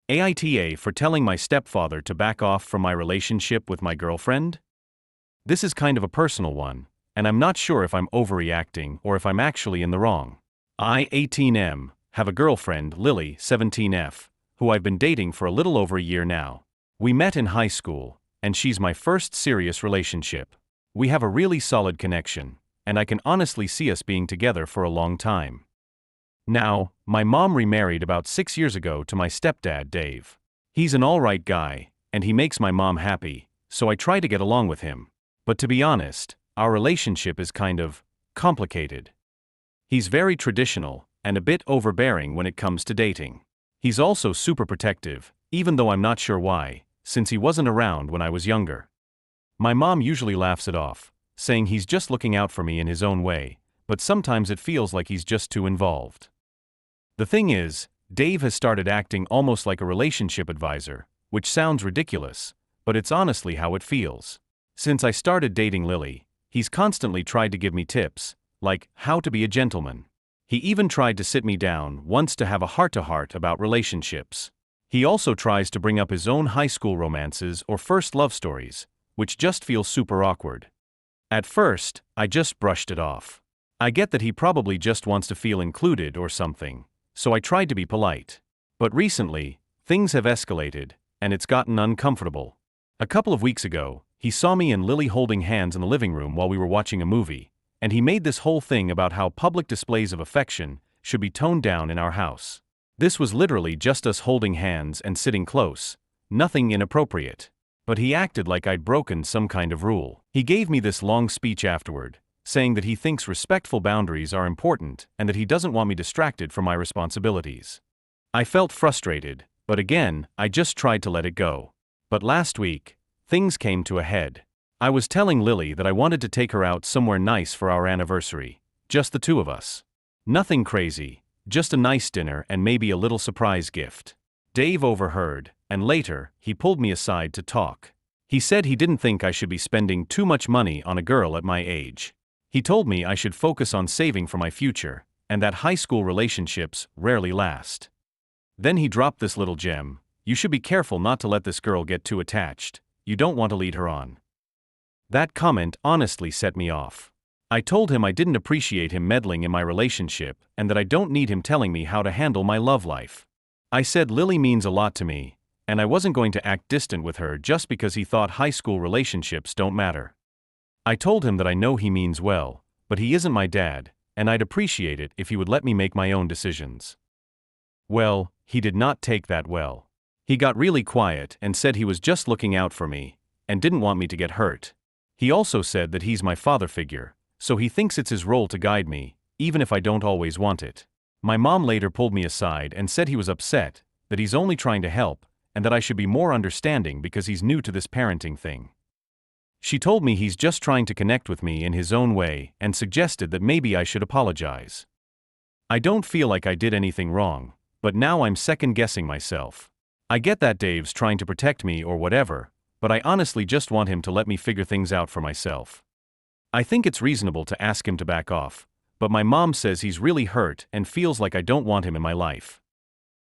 AITA for telling my stepfather to back off from my relationship with my girlfriend? This is kind of a personal one, and I'm not sure if I'm overreacting or if I'm actually in the wrong. I, 18M, have a girlfriend, Lily, 17F, who I've been dating for a little over a year now. We met in high school, and she's my first serious relationship. We have a really solid connection, and I can honestly see us being together for a long time. Now, my mom remarried about 6 years ago to my stepdad, Dave. He's an alright guy, and he makes my mom happy, so I try to get along with him. But to be honest, our relationship is kind of complicated. He's very traditional and a bit overbearing when it comes to dating. He's also super protective, even though I'm not sure why, since he wasn't around when I was younger. My mom usually laughs it off, saying he's just looking out for me in his own way, but sometimes it feels like he's just too involved. The thing is, Dave has started acting almost like a relationship advisor, which sounds ridiculous, but it's honestly how it feels. Since I started dating Lily, he's constantly tried to give me tips, like how to be a gentleman. He even tried to sit me down once to have a heart-to-heart about relationships. He also tries to bring up his own high school romances or first love stories, which just feels super awkward. At first, I just brushed it off. I get that he probably just wants to feel included or something, so I tried to be polite. But recently, things have escalated, and it's gotten uncomfortable. A couple of weeks ago, he saw me and Lily holding hands in the living room while we were watching a movie, and he made this whole thing about how public displays of affection should be toned down in our house. This was literally just us holding hands and sitting close, nothing inappropriate. But he acted like I'd broken some kind of rule. He gave me this long speech afterward, saying that he thinks respectful boundaries are important and that he doesn't want me distracted from my responsibilities. I felt frustrated, but again, I just tried to let it go. But last week, things came to a head. I was telling Lily that I wanted to take her out somewhere nice for our anniversary, just the two of us. Nothing crazy, just a nice dinner and maybe a little surprise gift. Dave overheard, and later, he pulled me aside to talk. He said he didn't think I should be spending too much money on a girl at my age. He told me I should focus on saving for my future, and that high school relationships rarely last. Then he dropped this little gem: you should be careful not to let this girl get too attached, you don't want to lead her on. That comment honestly set me off. I told him I didn't appreciate him meddling in my relationship and that I don't need him telling me how to handle my love life. I said Lily means a lot to me, and I wasn't going to act distant with her just because he thought high school relationships don't matter. I told him that I know he means well, but he isn't my dad, and I'd appreciate it if he would let me make my own decisions. Well, he did not take that well. He got really quiet and said he was just looking out for me, and didn't want me to get hurt. He also said that he's my father figure, so he thinks it's his role to guide me, even if I don't always want it. My mom later pulled me aside and said he was upset, that he's only trying to help, and that I should be more understanding because he's new to this parenting thing. She told me he's just trying to connect with me in his own way and suggested that maybe I should apologize. I don't feel like I did anything wrong, but now I'm second-guessing myself. I get that Dave's trying to protect me or whatever, but I honestly just want him to let me figure things out for myself. I think it's reasonable to ask him to back off, but my mom says he's really hurt and feels like I don't want him in my life.